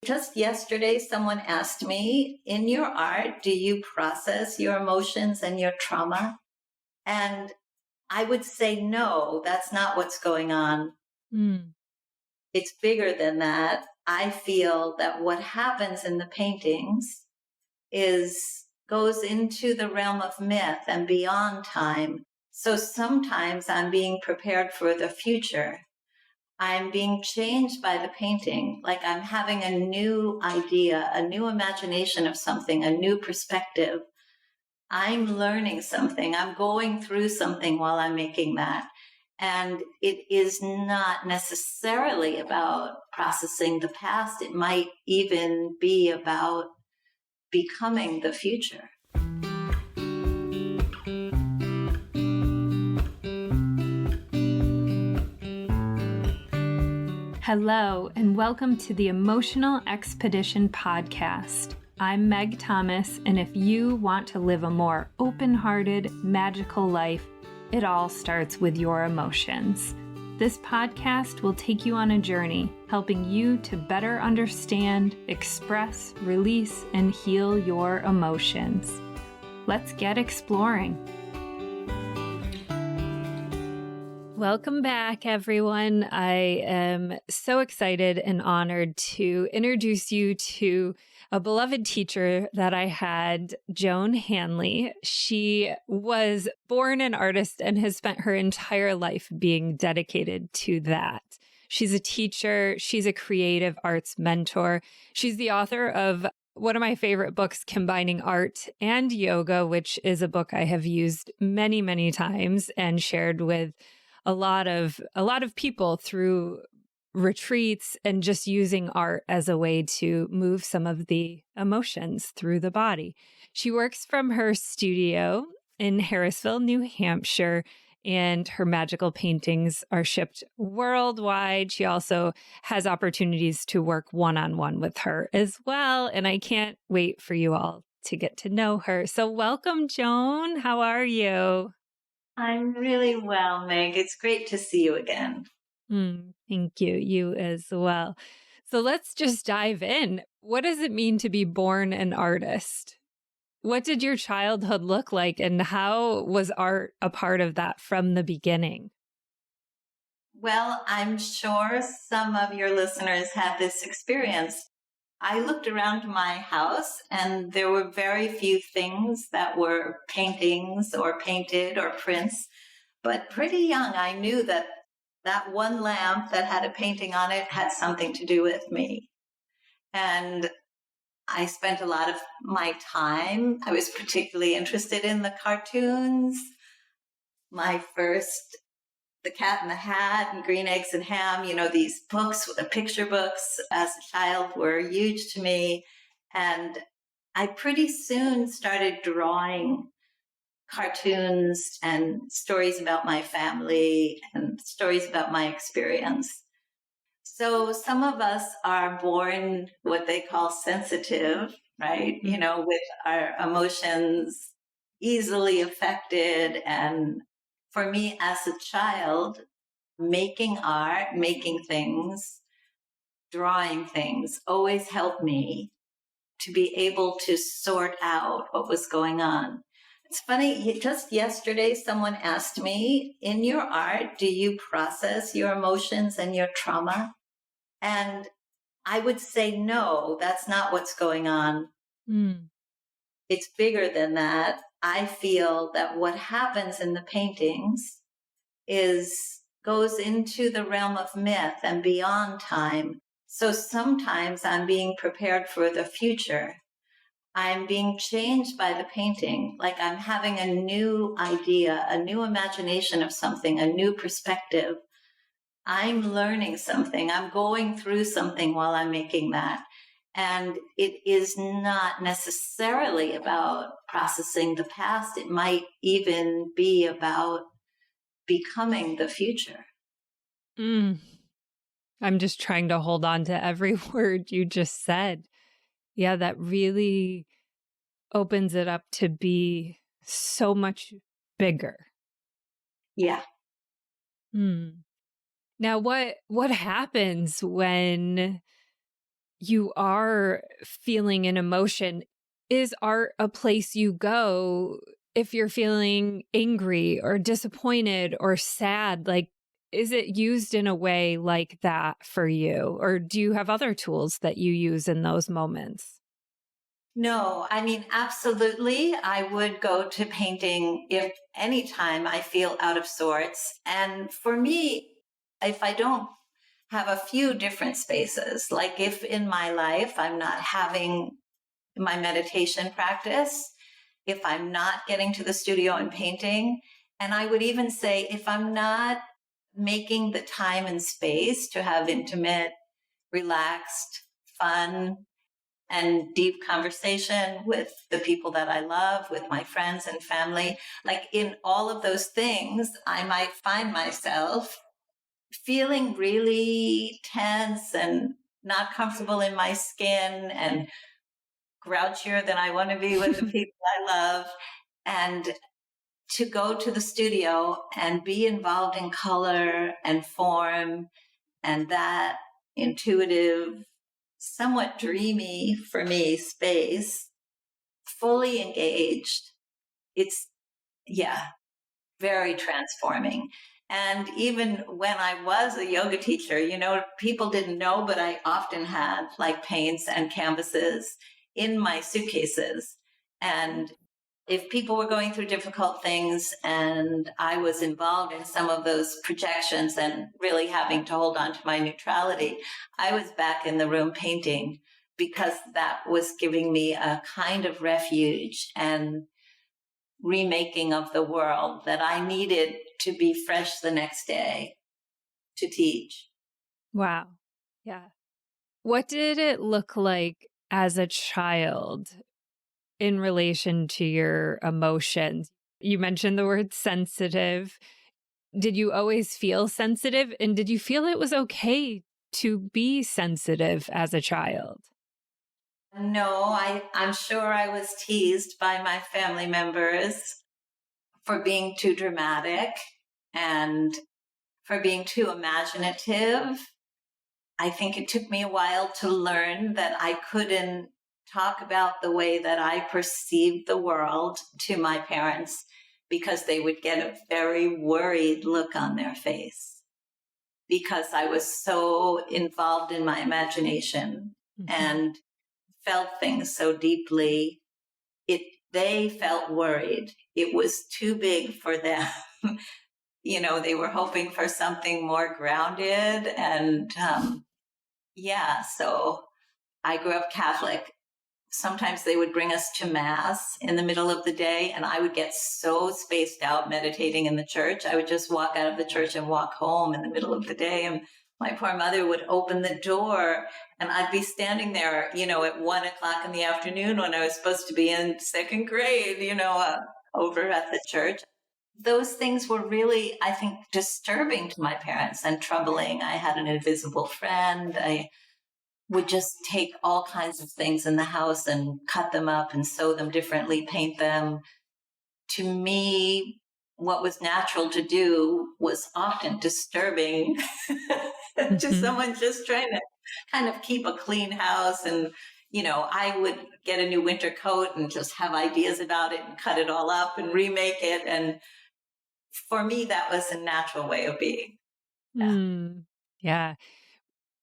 Just yesterday, someone asked me, in your art, do you process your emotions and your trauma? And I would say, no, that's not what's going on. It's bigger than that. I feel that what happens in the paintings goes into the realm of myth and beyond time. So sometimes I'm being prepared for the future. I'm being changed by the painting, like I'm having a new idea, a new imagination of something, a new perspective. I'm learning something. I'm going through something while I'm making that. And it is not necessarily about processing the past. It might even be about becoming the future. Hello, and welcome to the Emotional Expedition podcast. I'm Meg Thomas, and if you want to live a more open-hearted, magical life, it all starts with your emotions. This podcast will take you on a journey, helping you to better understand, express, release, and heal your emotions. Let's get exploring. Welcome back, everyone. I am so excited and honored to introduce you to a beloved teacher that I had, Joan Hanley. She was born an artist and has spent her entire life being dedicated to that. She's a teacher. She's a creative arts mentor. She's the author of one of my favorite books, Combining Art and Yoga, which is a book I have used many, many times and shared with a lot of people through retreats and just using art as a way to move some of the emotions through the body. She works from her studio in Harrisville, New Hampshire, and her magical paintings are shipped worldwide. She also has opportunities to work one-on-one with her as well. And I can't wait for you all to get to know her. So welcome, Joan. How are you? I'm really well, Meg. It's great to see you again. Thank you. You as well. So let's just dive in. What does it mean to be born an artist? What did your childhood look like, and how was art a part of that from the beginning? Well, I'm sure some of your listeners have this experience. I looked around my house and there were very few things that were paintings or painted or prints. But pretty young, I knew that one lamp that had a painting on it had something to do with me. And I spent a lot of my time. I was particularly interested in the cartoons. My first, The Cat in the Hat and Green Eggs and Ham, these books, picture books as a child were huge to me. And I pretty soon started drawing cartoons and stories about my family and stories about my experience. So some of us are born what they call sensitive, right? With our emotions easily affected. And for me as a child, making art, making things, drawing things always helped me to be able to sort out what was going on. It's funny, just yesterday, someone asked me, in your art, do you process your emotions and your trauma? And I would say, no, that's not what's going on. It's bigger than that. I feel that what happens in the paintings goes into the realm of myth and beyond time. So sometimes I'm being prepared for the future. I'm being changed by the painting, like I'm having a new idea, a new imagination of something, a new perspective. I'm learning something. I'm going through something while I'm making that. And it is not necessarily about processing the past. It might even be about becoming the future. I'm just trying to hold on to every word you just said. Yeah, that really opens it up to be so much bigger. Yeah. Now, what happens when you are feeling an emotion, is art a place you go if you're feeling angry or disappointed or sad? Like, is it used in a way like that for you? Or do you have other tools that you use in those moments? No, I mean, absolutely. I would go to painting if anytime I feel out of sorts. And for me, if I don't have a few different spaces, like if in my life I'm not having my meditation practice, if I'm not getting to the studio and painting, and I would even say if I'm not making the time and space to have intimate, relaxed, fun, and deep conversation with the people that I love, with my friends and family. Like in all of those things, I might find myself feeling really tense and not comfortable in my skin and grouchier than I want to be with the people I love. And to go to the studio and be involved in color and form and that intuitive, somewhat dreamy for me space, fully engaged. It's, yeah, very transforming. And even when I was a yoga teacher, people didn't know, but I often had like paints and canvases in my suitcases. And if people were going through difficult things and I was involved in some of those projections and really having to hold on to my neutrality, I was back in the room painting because that was giving me a kind of refuge and remaking of the world that I needed to be fresh the next day to teach. Wow. Yeah. What did it look like as a child in relation to your emotions? You mentioned the word sensitive. Did you always feel sensitive? And did you feel it was okay to be sensitive as a child? No, I'm sure I was teased by my family members for being too dramatic and for being too imaginative. I think it took me a while to learn that I couldn't talk about the way that I perceived the world to my parents because they would get a very worried look on their face because I was so involved in my imagination and felt things so deeply. They felt worried. It was too big for them. They were hoping for something more grounded and so I grew up Catholic. Sometimes they would bring us to mass in the middle of the day and I would get so spaced out meditating in the church. I would just walk out of the church and walk home in the middle of the day. And my poor mother would open the door and I'd be standing there, at 1:00 in the afternoon when I was supposed to be in second grade, over at the church. Those things were really, I think, disturbing to my parents and troubling. I had an invisible friend. I would just take all kinds of things in the house and cut them up and sew them differently, paint them. To me, what was natural to do was often disturbing to someone just trying to kind of keep a clean house. And, I would get a new winter coat and just have ideas about it and cut it all up and remake it. And for me, that was a natural way of being. Yeah. Yeah.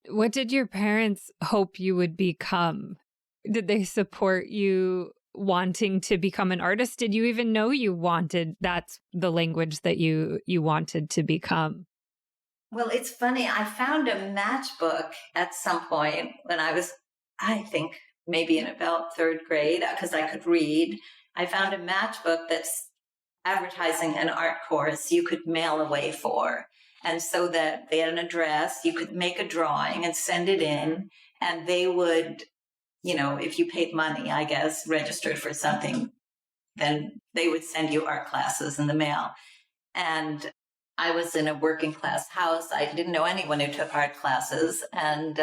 What did your parents hope you would become? Did they support you wanting to become an artist? Did you even know you wanted that's the language that you wanted to become? Well, it's funny. I found a matchbook at some point when I was, I think, maybe in about third grade because I could read. I found a matchbook that's advertising an art course you could mail away for. And so that they had an address, you could make a drawing and send it in, and they would, if you paid money, I guess, registered for something, then they would send you art classes in the mail. And I was in a working class house. I didn't know anyone who took art classes. And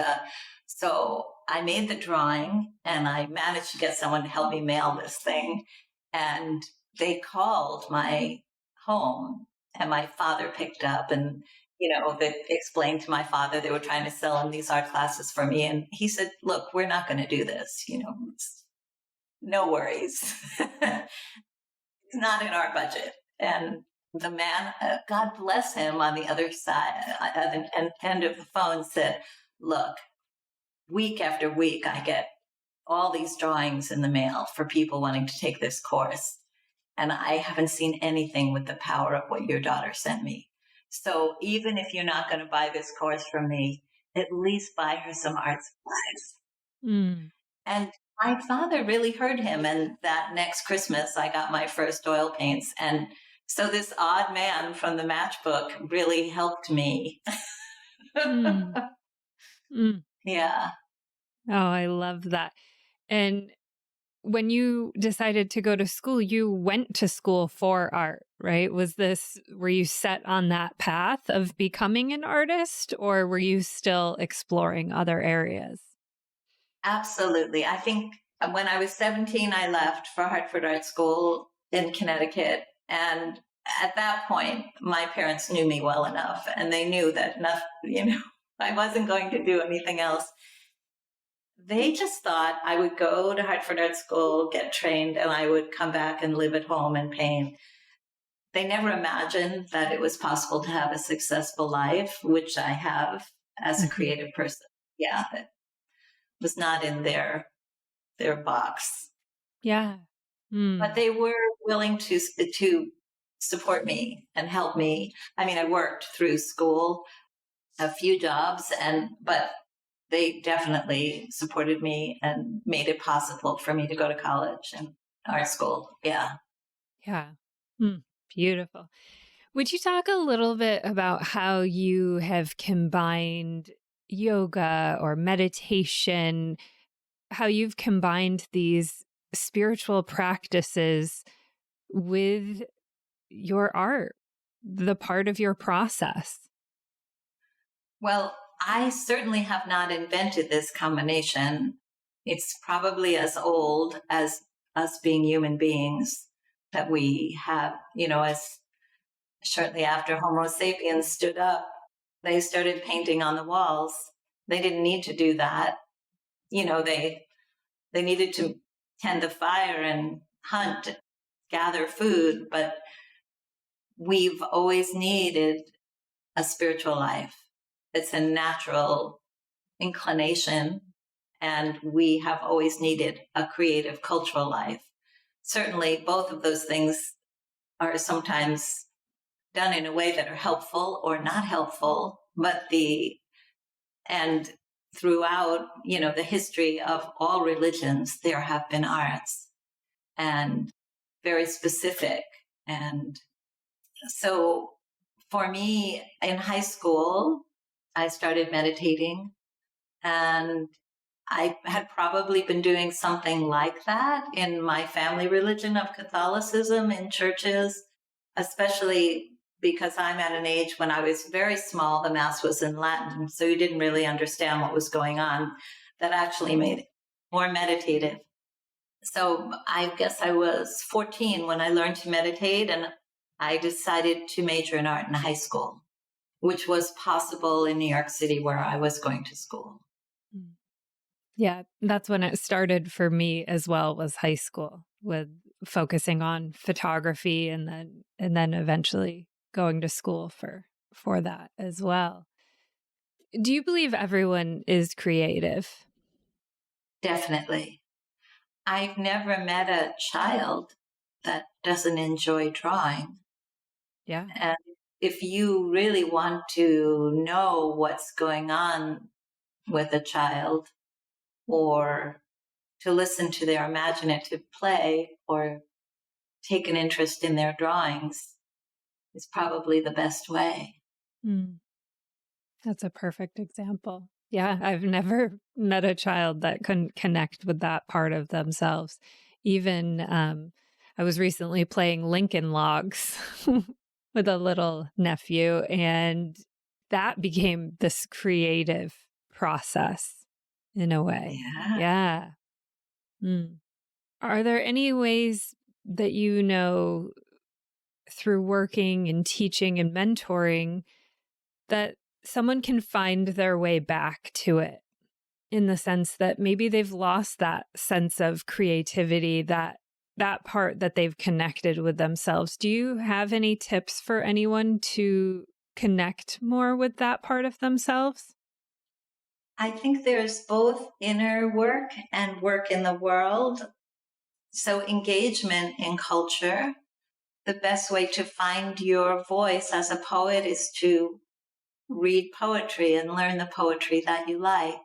so I made the drawing and I managed to get someone to help me mail this thing. And they called my home and my father picked up and that explained to my father they were trying to sell him these art classes for me. And he said, look, we're not going to do this. No worries. It's not in our budget. And the man, God bless him, on the other side, at the end of the phone said, look, week after week, I get all these drawings in the mail for people wanting to take this course. And I haven't seen anything with the power of what your daughter sent me. So even if you're not going to buy this course from me, at least buy her some art supplies. Mm. And my father really heard him. And that next Christmas, I got my first oil paints. And so this odd man from the matchbook really helped me. Mm. Mm. Yeah. Oh, I love that. And when you decided to go to school, you went to school for art, right? Were you set on that path of becoming an artist, or were you still exploring other areas? Absolutely. I think when I was 17, I left for Hartford Art School in Connecticut. And at that point, my parents knew me well enough, and they knew that I wasn't going to do anything else. They just thought I would go to Hartford Art School, get trained, and I would come back and live at home and paint. They never imagined that it was possible to have a successful life, which I have as a creative person. Yeah, it was not in their box. Yeah. Mm. But they were willing to support me and help me. I mean, I worked through school, a few jobs, but they definitely supported me and made it possible for me to go to college and art school. Yeah. Yeah. Mm. Beautiful. Would you talk a little bit about how you have combined yoga or meditation, how you've combined these spiritual practices with your art, the part of your process? Well, I certainly have not invented this combination. It's probably as old as us being human beings, that we have, as shortly after Homo sapiens stood up, they started painting on the walls. They didn't need to do that. They needed to tend the fire and hunt, gather food, but we've always needed a spiritual life. It's a natural inclination, and we have always needed a creative cultural life. Certainly, both of those things are sometimes done in a way that are helpful or not helpful, and throughout, the history of all religions, there have been arts, and very specific. And so for me, in high school, I started meditating, and I had probably been doing something like that in my family religion of Catholicism in churches, especially because I'm at an age when I was very small, the Mass was in Latin, so you didn't really understand what was going on. That actually made it more meditative. So I guess I was 14 when I learned to meditate, and I decided to major in art in high school, which was possible in New York City where I was going to school. Yeah, that's when it started for me as well, was high school, with focusing on photography and then eventually going to school for that as well. Do you believe everyone is creative? Definitely. I've never met a child that doesn't enjoy drawing. Yeah. And if you really want to know what's going on with a child, or to listen to their imaginative play, or take an interest in their drawings, is probably the best way. Mm. That's a perfect example. Yeah, I've never met a child that couldn't connect with that part of themselves. Even I was recently playing Lincoln Logs with a little nephew, and that became this creative process in a way. Yeah. Yeah. Mm. Are there any ways that through working and teaching and mentoring that someone can find their way back to it, in the sense that maybe they've lost that sense of creativity, that part that they've connected with themselves. Do you have any tips for anyone to connect more with that part of themselves? I think there's both inner work and work in the world. So engagement in culture, the best way to find your voice as a poet is to read poetry and learn the poetry that you like,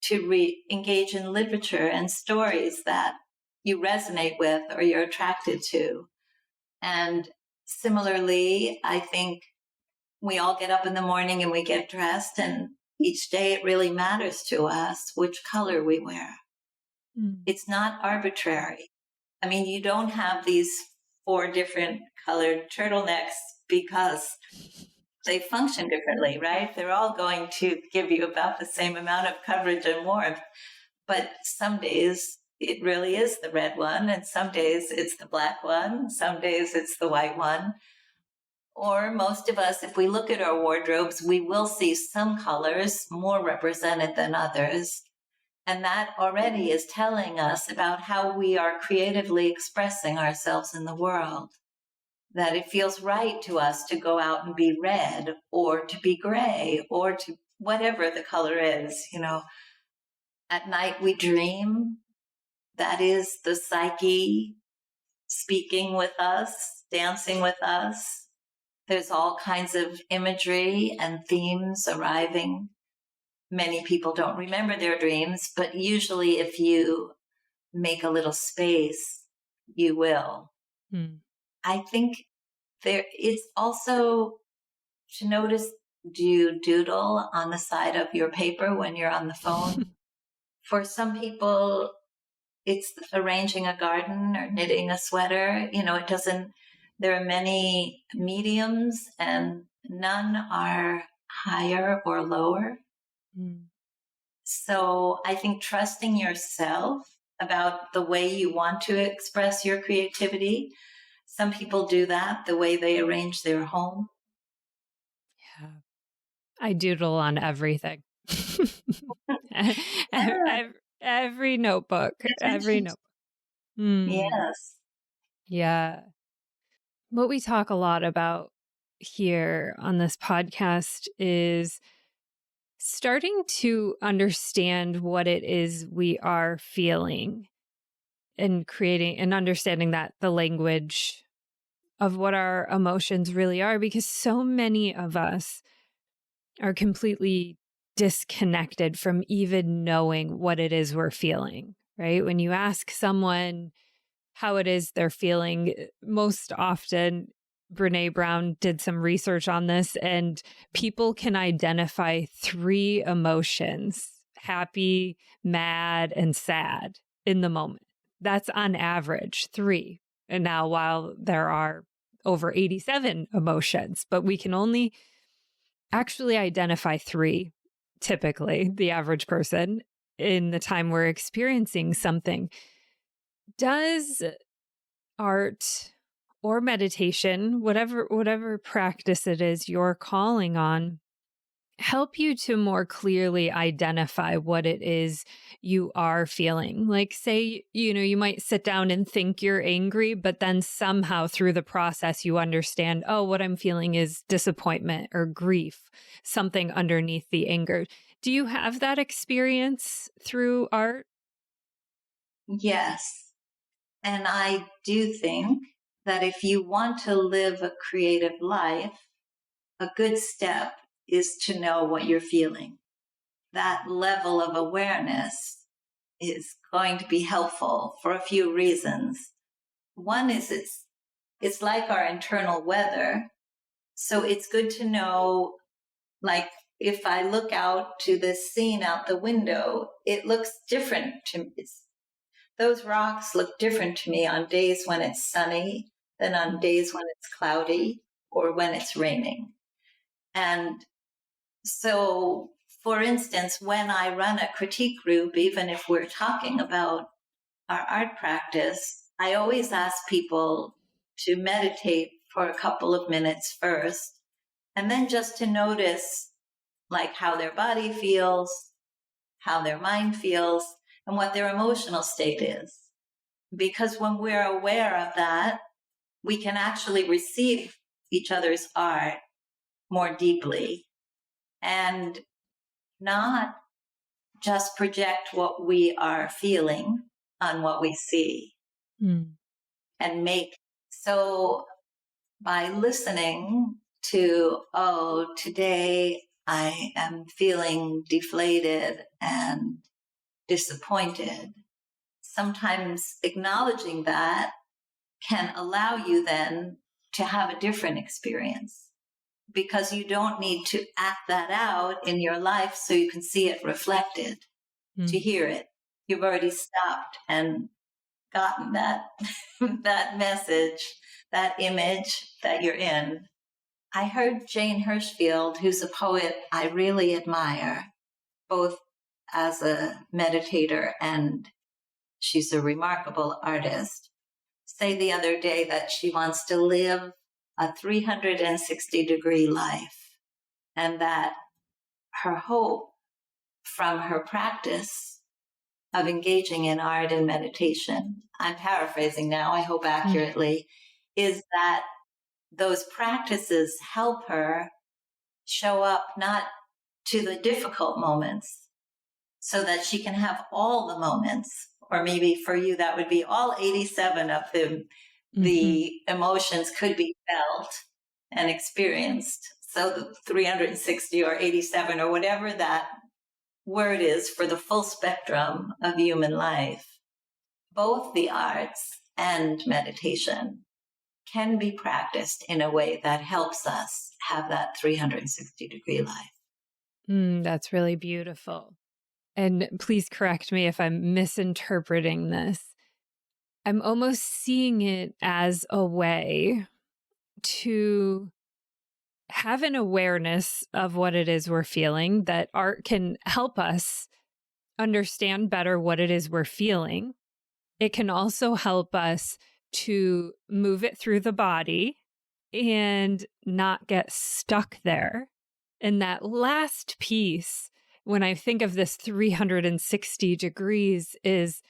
to engage in literature and stories that you resonate with or you're attracted to. And similarly, I think we all get up in the morning and we get dressed, and each day it really matters to us which color we wear. It's not arbitrary. I mean, you don't have these 4 different colored turtlenecks because they function differently, right? They're all going to give you about the same amount of coverage and warmth. But some days it really is the red one, and some days it's the black one, some days it's the white one. Or most of us, if we look at our wardrobes, we will see some colors more represented than others. And that already is telling us about how we are creatively expressing ourselves in the world. That it feels right to us to go out and be red or to be gray or to whatever the color is. At night we dream. That is the psyche speaking with us, dancing with us. There's all kinds of imagery and themes arriving. Many people don't remember their dreams, but usually if you make a little space, you will. I think it's also to notice, do you doodle on the side of your paper when you're on the phone? For some people, it's arranging a garden or knitting a sweater. There are many mediums and none are higher or lower. So I think trusting yourself about the way you want to express your creativity. Some people do that the way they arrange their home. Yeah. I doodle on everything. every notebook, every notebook. Yes. Yeah. What we talk a lot about here on this podcast is starting to understand what it is we are feeling and creating and understanding that the language of what our emotions really are, because so many of us are completely disconnected from even knowing what it is we're feeling, right? When you ask someone how it is they're feeling, most often, Brene Brown did some research on this, and people can identify 3 emotions: happy, mad, and sad in the moment. That's on average 3. And now, while there are over 87 emotions, but we can only actually identify 3, typically, the average person, in the time we're experiencing something. Does art or meditation, whatever practice it is you're calling on, help you to more clearly identify what it is you are feeling? Like, say, you might sit down and think you're angry, but then somehow through the process you understand, oh, what I'm feeling is disappointment or grief, something underneath the anger. Do you have that experience through art? Yes. And I do think that if you want to live a creative life, a good step is to know what you're feeling. That level of awareness is going to be helpful for a few reasons. One is it's like our internal weather. So it's good to know, like, if I look out to this scene out the window, it looks different to me. Those rocks look different to me on days when it's sunny than on days when it's cloudy or when it's raining. And so, for instance, when I run a critique group, even if we're talking about our art practice, I always ask people to meditate for a couple of minutes first And then just to notice like how their body feels, how their mind feels, and what their emotional state is. Because when we're aware of that, we can actually receive each other's art more deeply and not just project what we are feeling on what we see and make. So by listening to, oh, today I am feeling deflated and disappointed, sometimes acknowledging that can allow you then to have a different experience, because you don't need to act that out in your life so you can see it reflected, to hear it. You've already stopped and gotten that that message, that image that you're in. I heard Jane Hirschfield, who's a poet I really admire, both as a meditator and she's a remarkable artist, say the other day that she wants to live a 360-degree life, and that her hope from her practice of engaging in art and meditation, I'm paraphrasing now, I hope accurately, is that those practices help her show up not to the difficult moments, so that she can have all the moments, or maybe for you that would be all 87 of them. The emotions could be felt and experienced. So the 360 or 87 or whatever that word is for the full spectrum of human life, both the arts and meditation can be practiced in a way that helps us have that 360-degree life. That's really beautiful. And please correct me if I'm misinterpreting this. I'm almost seeing it as a way to have an awareness of what it is we're feeling, that art can help us understand better what it is we're feeling. It can also help us to move it through the body and not get stuck there. And that last piece, when I think of this 360 degrees, is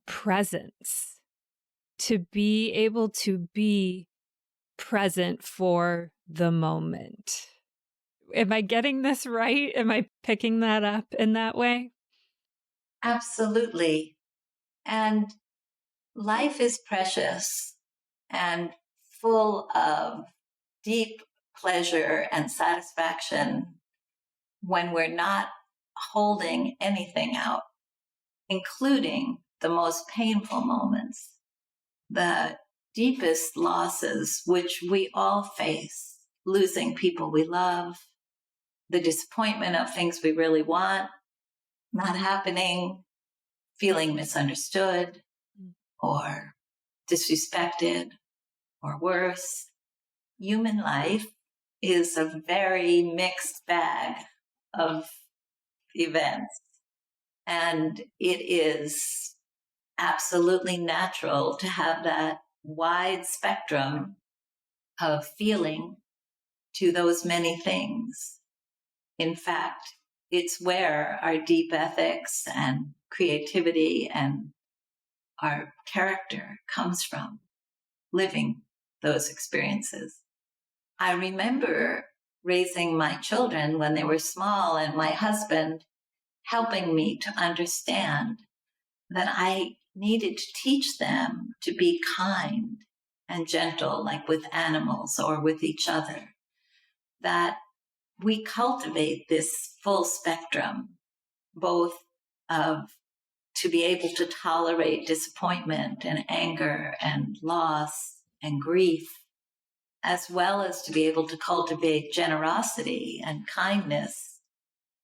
presence. To be able to be present for the moment. Am I getting this right? Am I picking that up in that way? Absolutely. And life is precious and full of deep pleasure and satisfaction when we're not holding anything out, including the most painful moments, the deepest losses, which we all face, losing people we love, the disappointment of things we really want not happening, feeling misunderstood or disrespected or worse. Human life is a very mixed bag of events, and it is absolutely natural to have that wide spectrum of feeling to those many things. In fact, it's where our deep ethics and creativity and our character comes from, living those experiences. I remember raising my children when they were small, and my husband helping me to understand that I needed to teach them to be kind and gentle, like with animals or with each other, that we cultivate this full spectrum, both of to be able to tolerate disappointment and anger and loss and grief, as well as to be able to cultivate generosity and kindness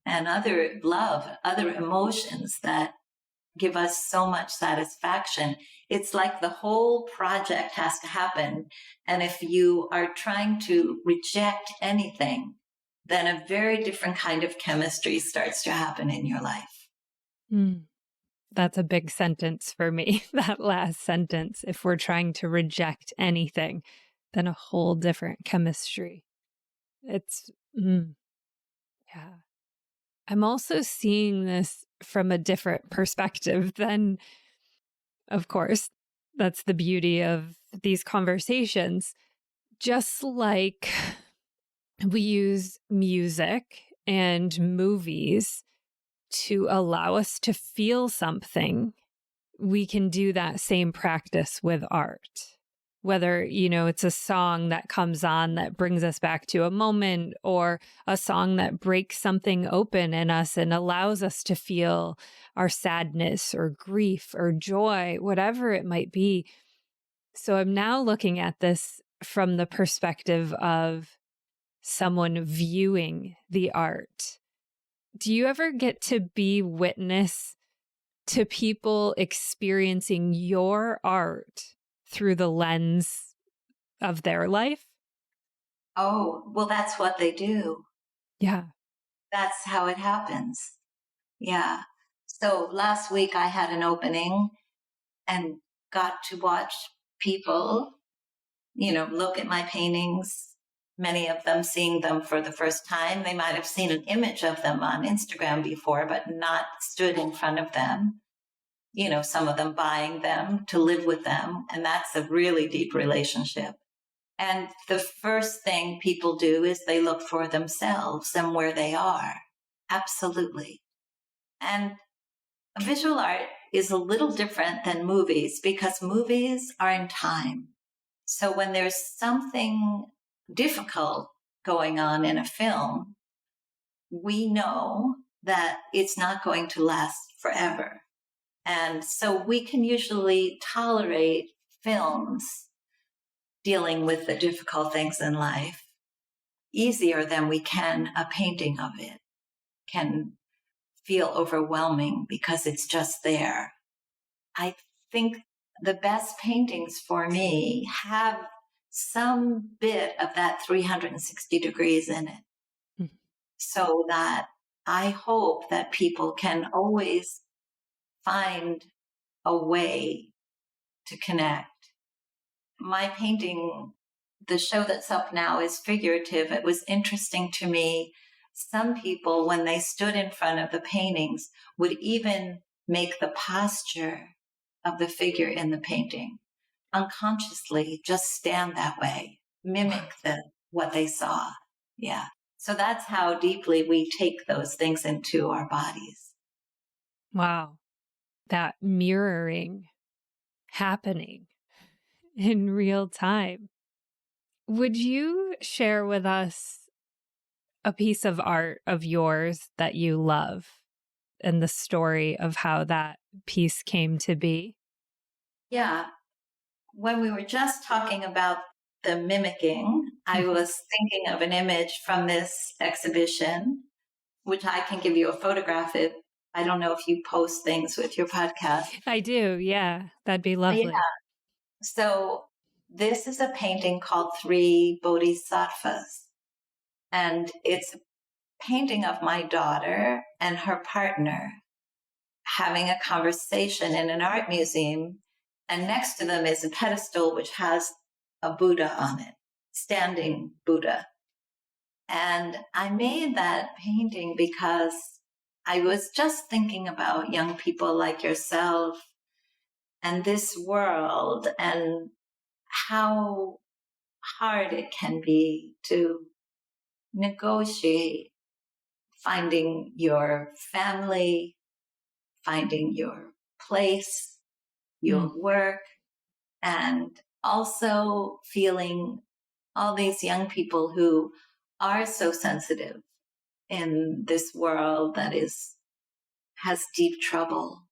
and other love, other emotions that give us so much satisfaction. It's like the whole project has to happen. And if you are trying to reject anything, then a very different kind of chemistry starts to happen in your life. That's a big sentence for me, that last sentence. If we're trying to reject anything, then a whole different chemistry. It's, yeah. I'm also seeing this from a different perspective than, of course, that's the beauty of these conversations. Just like we use music and movies to allow us to feel something, we can do that same practice with art. Whether, it's a song that comes on that brings us back to a moment, or a song that breaks something open in us and allows us to feel our sadness or grief or joy, whatever it might be. So I'm now looking at this from the perspective of someone viewing the art. Do you ever get to be witness to people experiencing your art through the lens of their life? Oh, well, that's what they do. Yeah. That's how it happens. Yeah. So last week I had an opening and got to watch people, look at my paintings, many of them seeing them for the first time. They might have seen an image of them on Instagram before, but not stood in front of them. Some of them buying them to live with them. And that's a really deep relationship. And the first thing people do is they look for themselves and where they are. Absolutely. And visual art is a little different than movies because movies are in time. So when there's something difficult going on in a film, we know that it's not going to last forever. And so we can usually tolerate films dealing with the difficult things in life easier than we can a painting of it. Can feel overwhelming because it's just there. I think the best paintings for me have some bit of that 360 degrees in it. Mm-hmm. So that I hope that people can always find a way to connect. My painting, the show that's up now, is figurative. It was interesting to me. Some people, when they stood in front of the paintings, would even make the posture of the figure in the painting unconsciously just stand that way, mimic what they saw. Yeah. So that's how deeply we take those things into our bodies. Wow. That mirroring happening in real time. Would you share with us a piece of art of yours that you love and the story of how that piece came to be? Yeah. When we were just talking about the mimicking, I was thinking of an image from this exhibition, which I can give you a photograph of. I don't know if you post things with your podcast. I do. Yeah. That'd be lovely. Yeah. So this is a painting called Three Bodhisattvas. And it's a painting of my daughter and her partner having a conversation in an art museum. And next to them is a pedestal which has a Buddha on it, standing Buddha. And I made that painting because I was just thinking about young people like yourself and this world and how hard it can be to negotiate finding your family, finding your place, your work, and also feeling all these young people who are so sensitive in this world that has deep trouble.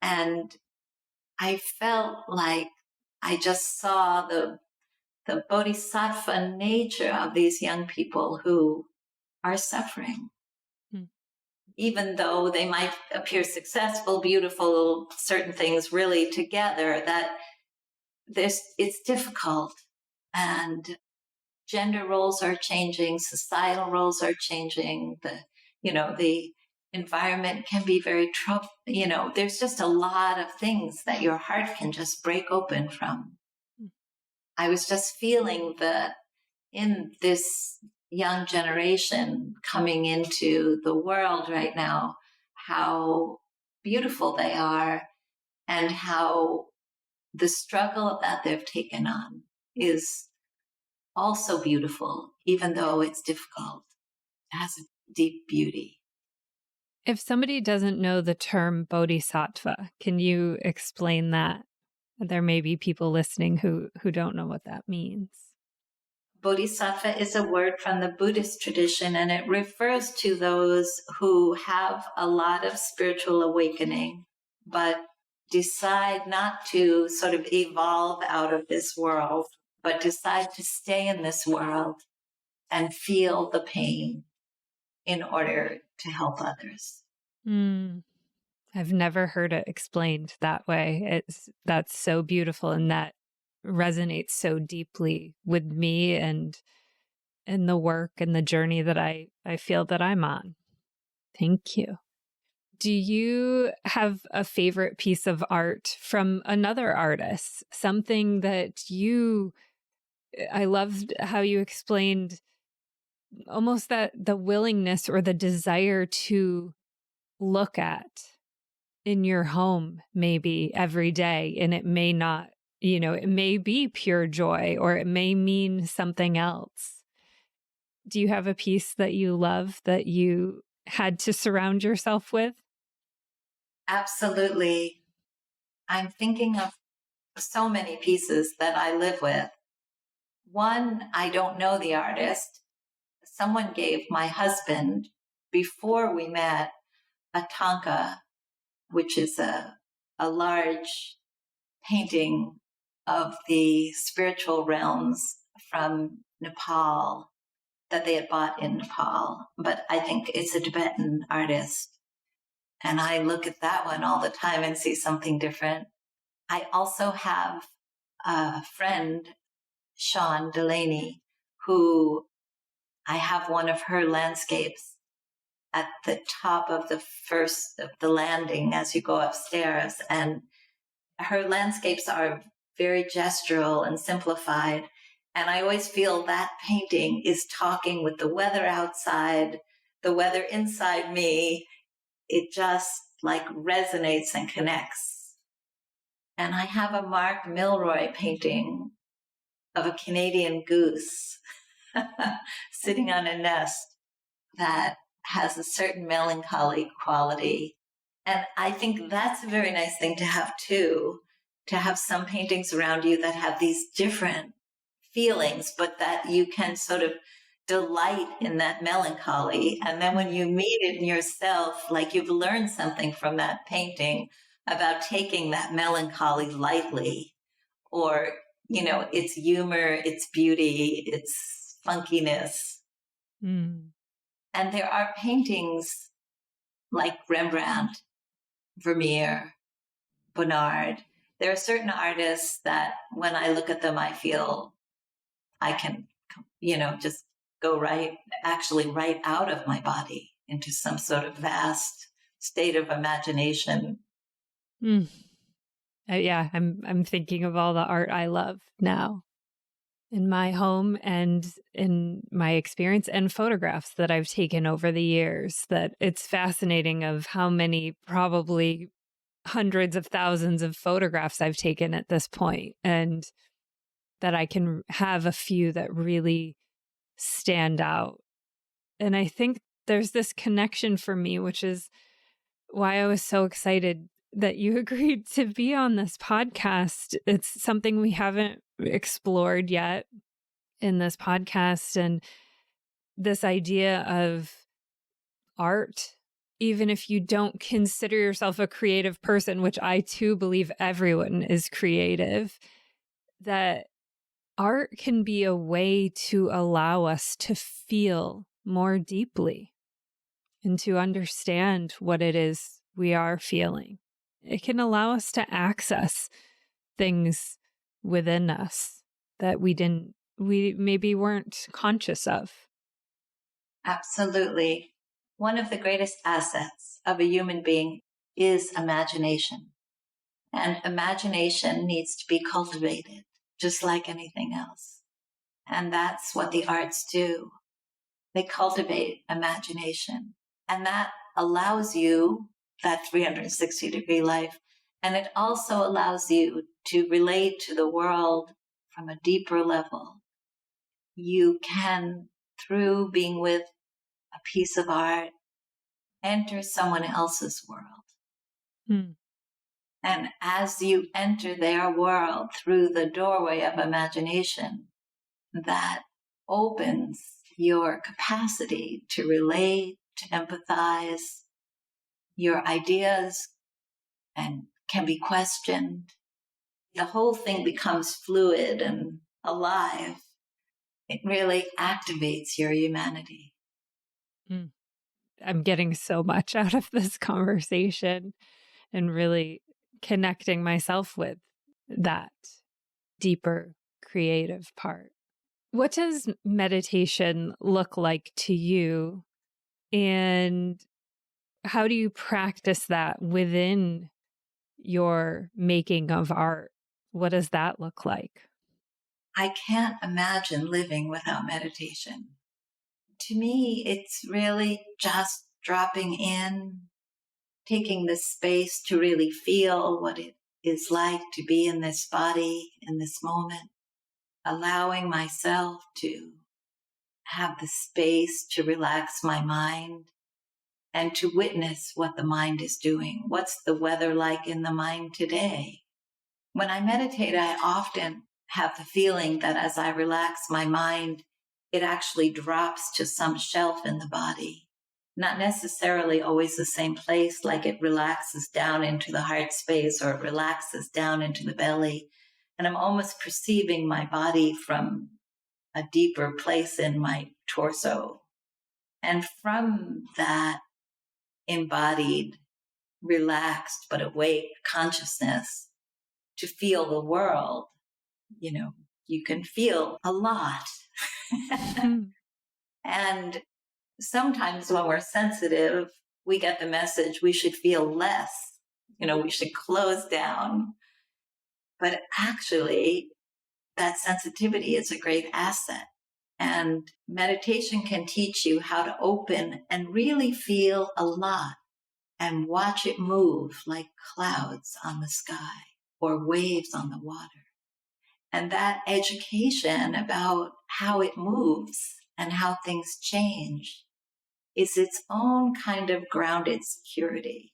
And I felt like I just saw the bodhisattva nature of these young people who are suffering. Even though they might appear successful, beautiful, certain things really together, that it's difficult. And gender roles are changing, societal roles are changing, the environment can be very troubling. There's just a lot of things that your heart can just break open from. I was just feeling that in this young generation coming into the world right now, how beautiful they are and how the struggle that they've taken on is also beautiful, even though it's difficult. It has a deep beauty. If somebody doesn't know the term bodhisattva, can you explain that? There may be people listening who don't know what that means. Bodhisattva is a word from the Buddhist tradition, and it refers to those who have a lot of spiritual awakening, but decide not to sort of evolve out of this world, but decide to stay in this world and feel the pain in order to help others. I've never heard it explained that way. That's so beautiful, and that resonates so deeply with me and the work and the journey that I feel that I'm on. Thank you. Do you have a favorite piece of art from another artist? Something that I loved how you explained almost that the willingness or the desire to look at in your home maybe every day, and it may not, it may be pure joy or it may mean something else. Do you have a piece that you love that you had to surround yourself with? Absolutely. I'm thinking of so many pieces that I live with. One, I don't know the artist. Someone gave my husband, before we met, a tanka, which is a large painting of the spiritual realms from Nepal that they had bought in Nepal. But I think it's a Tibetan artist. And I look at that one all the time and see something different. I also have a friend, Sean Delaney, who I have one of her landscapes at the top of the landing as you go upstairs. And her landscapes are very gestural and simplified. And I always feel that painting is talking with the weather outside, the weather inside me. It just like resonates and connects. And I have a Mark Milroy painting of a Canadian goose sitting on a nest that has a certain melancholy quality. And I think that's a very nice thing to have too, to have some paintings around you that have these different feelings, but that you can sort of delight in that melancholy. And then when you meet it in yourself, like you've learned something from that painting about taking that melancholy lightly, or, its humor, its beauty, its funkiness. Mm. And there are paintings like Rembrandt, Vermeer, Bonnard. There are certain artists that when I look at them, I feel I can, just go right out of my body into some sort of vast state of imagination. Yeah, I'm thinking of all the art I love now in my home and in my experience and photographs that I've taken over the years. That it's fascinating of how many, probably hundreds of thousands of photographs I've taken at this point, and that I can have a few that really stand out. And I think there's this connection for me, which is why I was so excited that you agreed to be on this podcast. It's something we haven't explored yet in this podcast. And this idea of art, even if you don't consider yourself a creative person, which I too believe everyone is creative, that art can be a way to allow us to feel more deeply and to understand what it is we are feeling. It can allow us to access things within us that we maybe weren't conscious of. Absolutely. One of the greatest assets of a human being is imagination. And imagination needs to be cultivated, just like anything else. And that's what the arts do. They cultivate imagination. And that allows you that 360-degree life. And it also allows you to relate to the world from a deeper level. You can, through being with a piece of art, enter someone else's world. Mm. And as you enter their world through the doorway of imagination, that opens your capacity to relate, to empathize. Your ideas and can be questioned. The whole thing becomes fluid and alive. It really activates your humanity. Mm. I'm getting so much out of this conversation and really connecting myself with that deeper creative part. What does meditation look like to you? And how do you practice that within your making of art? What does that look like? I can't imagine living without meditation. To me, it's really just dropping in, taking the space to really feel what it is like to be in this body, in this moment, allowing myself to have the space to relax my mind and to witness what the mind is doing. What's the weather like in the mind today? When I meditate, I often have the feeling that as I relax my mind, it actually drops to some shelf in the body. Not necessarily always the same place, like it relaxes down into the heart space or it relaxes down into the belly. And I'm almost perceiving my body from a deeper place in my torso. And from that embodied, relaxed, but awake consciousness to feel the world, you can feel a lot. And sometimes when we're sensitive, we get the message we should feel less, we should close down. But actually, that sensitivity is a great asset. And meditation can teach you how to open and really feel a lot and watch it move like clouds on the sky or waves on the water. And that education about how it moves and how things change is its own kind of grounded security.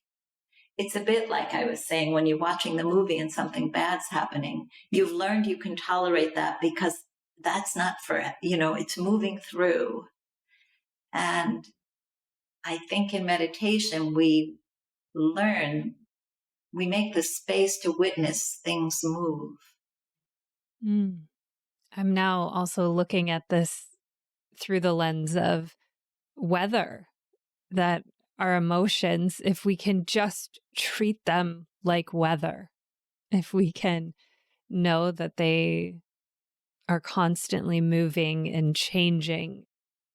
It's a bit like I was saying, when you're watching the movie and something bad's happening, you've learned you can tolerate that because that's not for, it's moving through. And I think in meditation, we make the space to witness things move. I'm now also looking at this through the lens of weather, that our emotions, if we can just treat them like weather, if we can know that they are constantly moving and changing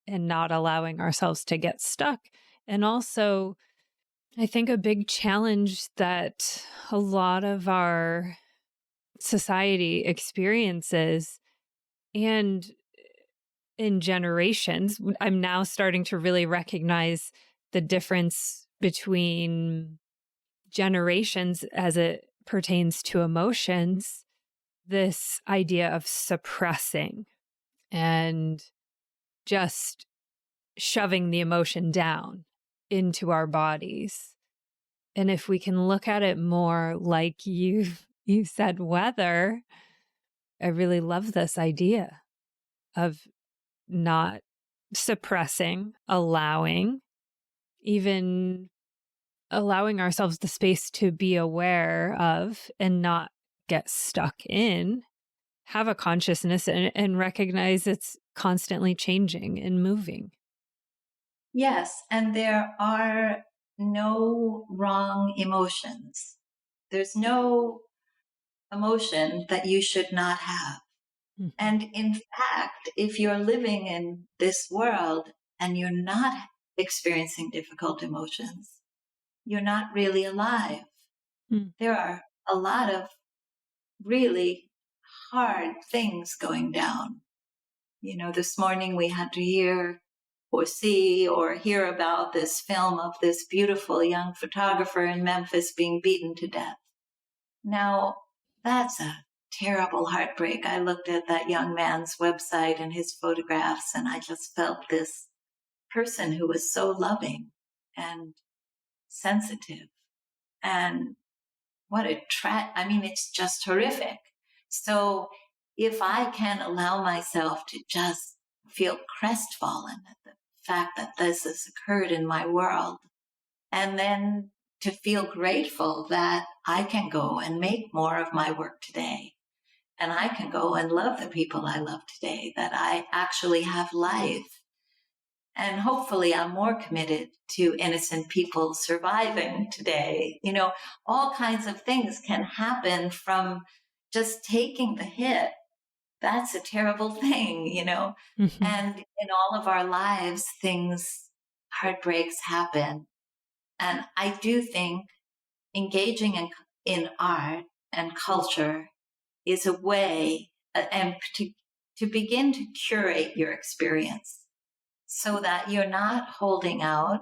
and not allowing ourselves to get stuck. And also, I think a big challenge that a lot of our society experiences, and in generations, I'm now starting to really recognize the difference between generations as it pertains to emotions, this idea of suppressing and just shoving the emotion down into our bodies. And if we can look at it more like you said, weather, I really love this idea of not suppressing, even allowing ourselves the space to be aware of and not get stuck in, have a consciousness and recognize it's constantly changing and moving. Yes, and there are no wrong emotions. There's no emotion that you should not have. Mm-hmm. And in fact, if you're living in this world and you're not experiencing difficult emotions, you're not really alive. There are a lot of really hard things going down. This morning we had to hear or see or hear about this film of this beautiful young photographer in Memphis being beaten to death. Now, that's a terrible heartbreak. I looked at that young man's website and his photographs, and I just felt this person who was so loving and sensitive. And what a it's just horrific. So if I can allow myself to just feel crestfallen at the fact that this has occurred in my world, and then to feel grateful that I can go and make more of my work today, and I can go and love the people I love today, that I actually have life. And hopefully I'm more committed to innocent people surviving today. All kinds of things can happen from just taking the hit. That's a terrible thing. Mm-hmm. And in all of our lives, heartbreaks happen. And I do think engaging in art and culture is a way and to begin to curate your experience so that you're not holding out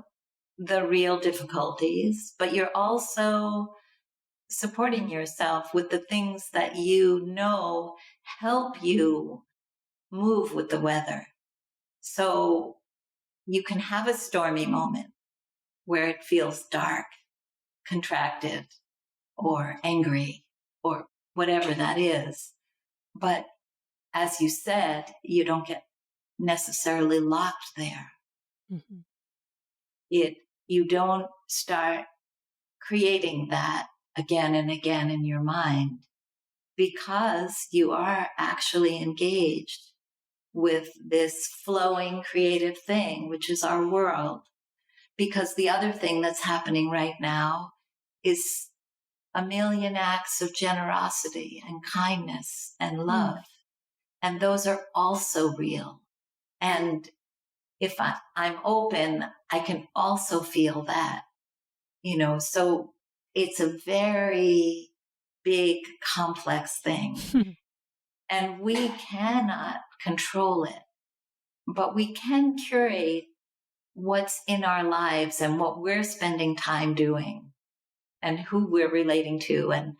the real difficulties, but you're also supporting yourself with the things that help you move with the weather. So you can have a stormy moment where it feels dark, contracted, or angry, or whatever that is. But as you said, you don't get necessarily locked there. Mm-hmm. You don't start creating that again and again in your mind, because you are actually engaged with this flowing creative thing, which is our world. Because the other thing that's happening right now is a million acts of generosity and kindness and love. And those are also real. And if I'm open, I can also feel that, so it's a very big, complex thing. And we cannot control it, but we can curate what's in our lives and what we're spending time doing and who we're relating to. And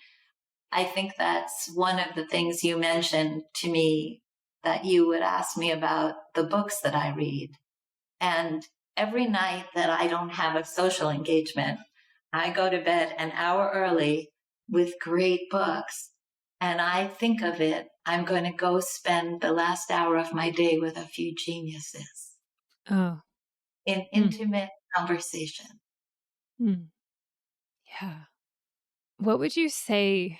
I think that's one of the things you mentioned to me, that you would ask me about the books that I read. And every night that I don't have a social engagement, I go to bed an hour early with great books. And I think of it, I'm going to go spend the last hour of my day with a few geniuses. Oh. In intimate conversation. Yeah. What would you say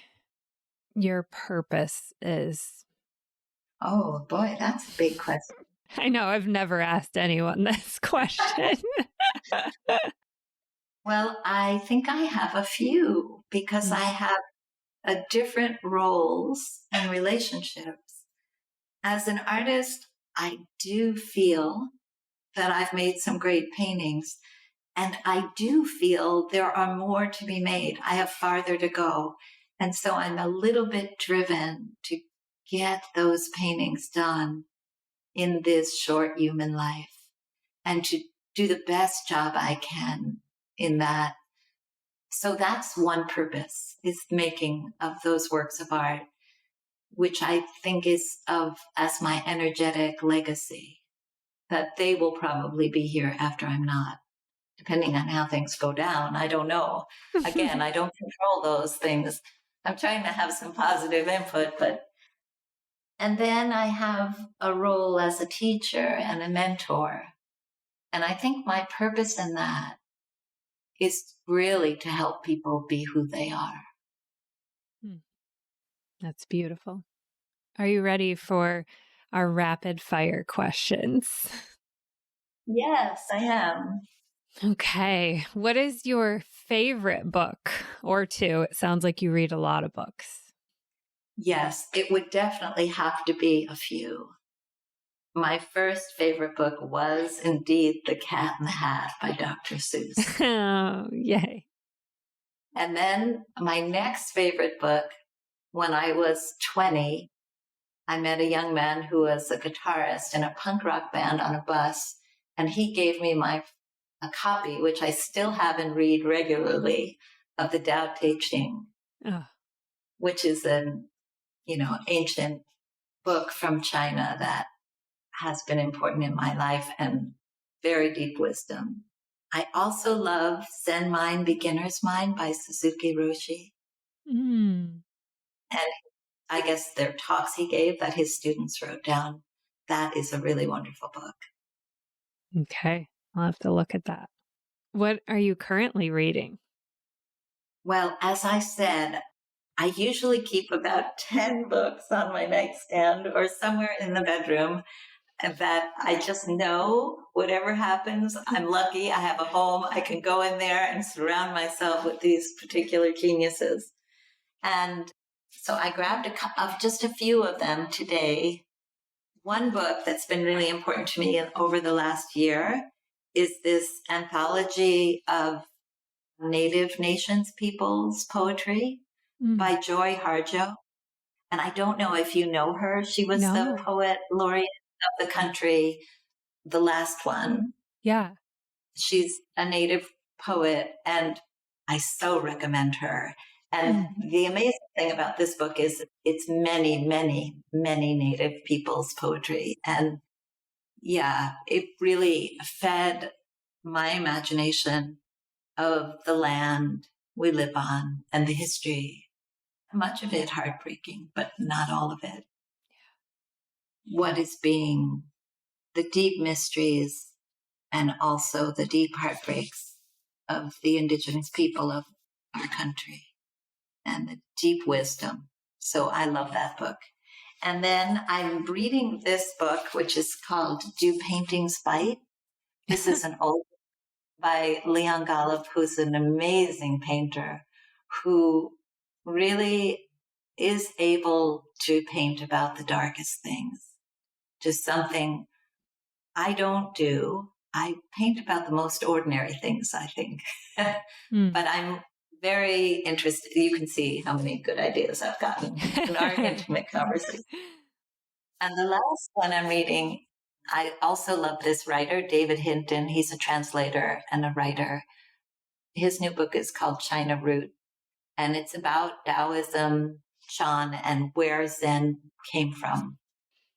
your purpose is? Oh boy, that's a big question. I know, I've never asked anyone this question. Well, I think I have a few, because I have different roles and relationships. As an artist, I do feel that I've made some great paintings, and I do feel there are more to be made. I have farther to go. And so I'm a little bit driven to get those paintings done in this short human life, and to do the best job I can in that. So that's one purpose, is making of those works of art, which I think is as my energetic legacy, that they will probably be here after I'm not, depending on how things go down. I don't know. Again, I don't control those things. I'm trying to have some positive input, and then I have a role as a teacher and a mentor. And I think my purpose in that is really to help people be who they are. That's beautiful. Are you ready for our rapid fire questions? Yes, I am. Okay. What is your favorite book or two? It sounds like you read a lot of books. Yes, it would definitely have to be a few. My first favorite book was indeed The Cat in the Hat by Dr. Seuss. Oh, yay. And then my next favorite book, when I was 20, I met a young man who was a guitarist in a punk rock band on a bus. And he gave me a copy, which I still have and read regularly, of the Tao Te Ching, Oh. which is an, ancient book from China that has been important in my life and very deep wisdom. I also love Zen Mind, Beginner's Mind by Suzuki Roshi. Mm. And I guess they're talks he gave that his students wrote down. That is a really wonderful book. Okay. I'll have to look at that. What are you currently reading? Well, as I said, I usually keep about 10 books on my nightstand or somewhere in the bedroom that I just know whatever happens, I'm lucky. I have a home. I can go in there and surround myself with these particular geniuses. And so I grabbed just a few of them today. One book that's been really important to me over the last year is this anthology of Native Nations people's poetry by Joy Harjo. And I don't know if you know her. She was the No. poet laureate of the country, the last one. Yeah. She's a native poet, and I so recommend her. And the amazing thing about this book is it's many, many, many native people's poetry. And yeah, it really fed my imagination of the land we live on and the history. Much of it heartbreaking, but not all of it. What is being the deep mysteries and also the deep heartbreaks of the indigenous people of our country and the deep wisdom. So I love that book. And then I'm reading this book, which is called Do Paintings Bite? This is an old by Leon Golub, who's an amazing painter who really is able to paint about the darkest things. Just something I don't do. I paint about the most ordinary things, I think. But I'm very interested. You can see how many good ideas I've gotten in our intimate conversation. And the last one I'm reading, I also love this writer, David Hinton. He's a translator and a writer. His new book is called China Root, and it's about Taoism, Shan, and where Zen came from,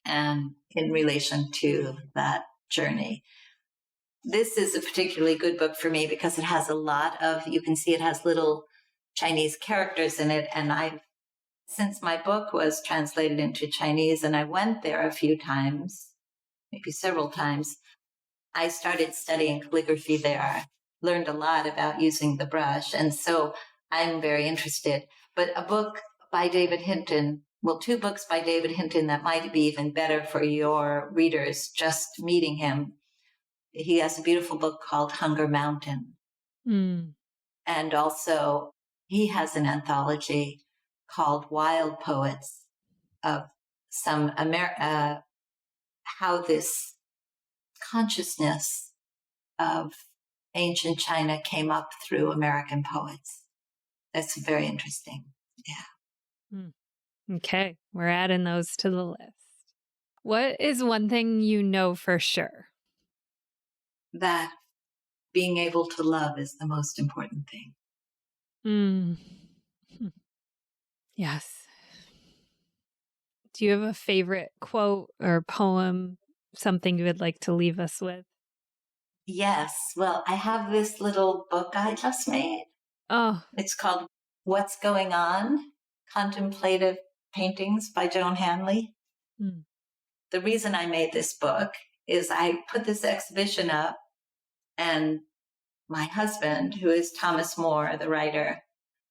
and in relation to that journey. This is a particularly good book for me because it has a lot of, you can see it has little Chinese characters in it. And since my book was translated into Chinese and I went there a few times, maybe several times, I started studying calligraphy there, learned a lot about using the brush. And so I'm very interested. But a book by David Hinton, well, two books by David Hinton that might be even better for your readers just meeting him. He has a beautiful book called Hunger Mountain. And also he has an anthology called Wild Poets of some how this consciousness of ancient China came up through American poets. That's very interesting. Yeah. Okay. We're adding those to the list. What is one thing you know for sure? That being able to love is the most important thing. Yes. Do you have a favorite quote or poem, something you would like to leave us with? Yes. Well, I have this little book I just made. Oh. It's called What's Going On? Contemplative Paintings by Joan Hanley. The reason I made this book is I put this exhibition up and my husband, who is Thomas More, the writer,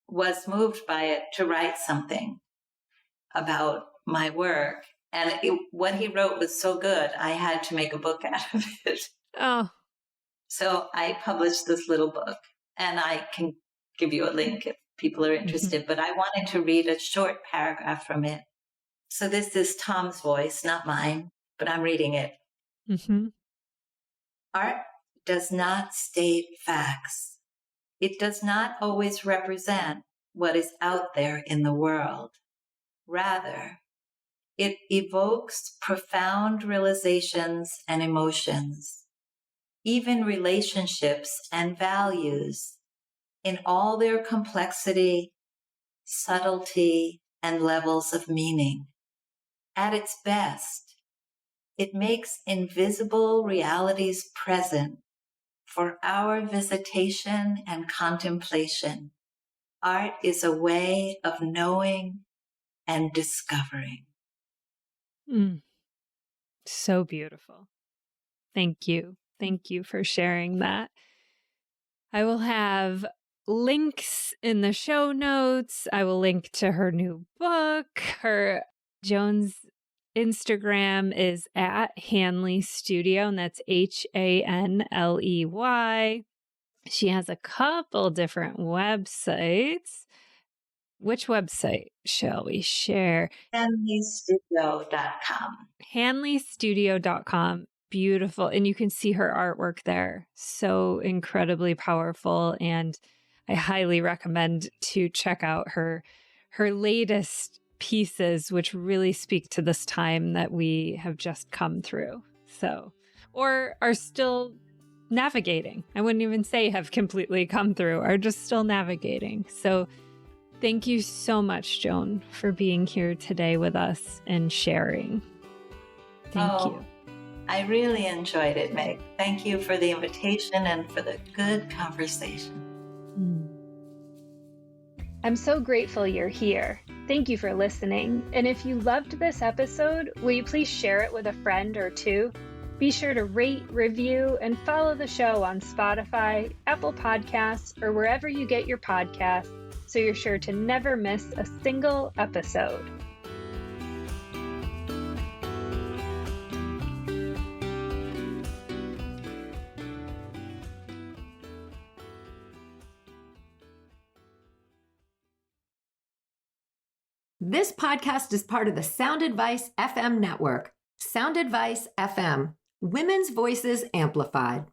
was moved by it to write something about my work. And what he wrote was so good, I had to make a book out of it. Oh. So I published this little book, and I can give you a link if people are interested, but I wanted to read a short paragraph from it. So this is Tom's voice, not mine, but I'm reading it. Art does not state facts. It does not always represent what is out there in the world. Rather, it evokes profound realizations and emotions, even relationships and values in all their complexity, subtlety, and levels of meaning. At its best, it makes invisible realities present for our visitation and contemplation. Art is a way of knowing and discovering. So beautiful. Thank you. Thank you for sharing that. I will have links in the show notes. I will link to her new book. Joan's Instagram is at Hanley Studio, and that's Hanley. She has a couple different websites. Which website shall we share? HanleyStudio.com. HanleyStudio.com. Beautiful. And you can see her artwork there. So incredibly powerful. And I highly recommend to check out her latest pieces, which really speak to this time that we have just come through. So, or are still navigating. I wouldn't even say have completely come through, are just still navigating. So thank you so much, Joan, for being here today with us and sharing. Thank you. I really enjoyed it, Meg. Thank you for the invitation and for the good conversation. I'm so grateful you're here. Thank you for listening. And if you loved this episode, will you please share it with a friend or two? Be sure to rate, review, and follow the show on Spotify, Apple Podcasts, or wherever you get your podcasts, so you're sure to never miss a single episode. This podcast is part of the Sound Advice FM network. Sound Advice FM, women's voices amplified.